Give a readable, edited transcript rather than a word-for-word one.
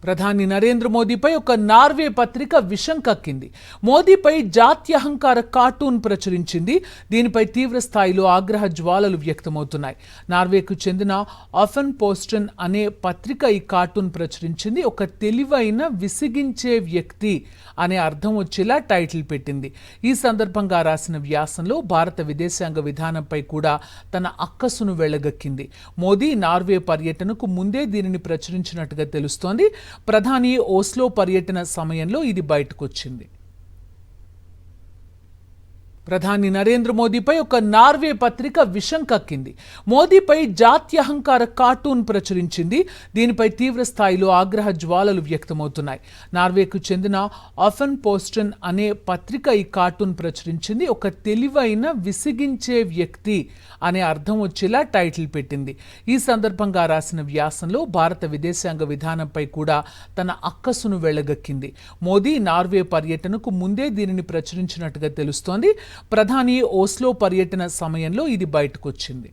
ప్రధాని నరేంద్ర మోదీపై ఒక నార్వే పత్రిక విషం కక్కింది. మోదీపై జాత్యహంకార కార్టూన్ ప్రచురించింది. దీనిపై తీవ్ర స్థాయిలో ఆగ్రహ జ్వాలలు వ్యక్తమవుతున్నాయి. నార్వేకు చెందిన ఆఫెన్ పోస్టన్ అనే పత్రిక ఈ కార్టూన్ ప్రచురించింది. ఒక తెలివైన విసిగించే వ్యక్తి అనే అర్థం వచ్చేలా టైటిల్ పెట్టింది. ఈ సందర్భంగా రాసిన వ్యాసంలో భారత విదేశాంగ విధానంపై కూడా తన అక్కసును వెళ్లగక్కింది. మోదీ నార్వే పర్యటనకు ముందే దీనిని ప్రచురించినట్టుగా తెలుస్తోంది. ప్రధాని ఓస్లో పర్యటన సమయంలో ఇది బయటకొచ్చింది. ప్రధాని నరేంద్ర మోదీపై ఒక నార్వే పత్రిక విషం కక్కింది. మోదీపై జాత్యహంకార కార్టూన్ ప్రచురించింది. దీనిపై తీవ్ర స్థాయిలో ఆగ్రహ జ్వాలలు వ్యక్తమవుతున్నాయి. నార్వేకు చెందిన ఆఫెన్ పోస్టన్ అనే పత్రిక ఈ కార్టూన్ ప్రచురించింది. ఒక తెలివైన విసిగించే వ్యక్తి అనే అర్థం వచ్చేలా టైటిల్ పెట్టింది. ఈ సందర్భంగా రాసిన వ్యాసంలో భారత విదేశాంగ విధానంపై కూడా తన అక్కసును వెళ్లగక్కింది. మోదీ నార్వే పర్యటనకు ముందే దీనిని ప్రచురించినట్టుగా తెలుస్తోంది. ప్రధాని ఓస్లో పర్యటన సమయంలో ఇది బయటకొచ్చింది.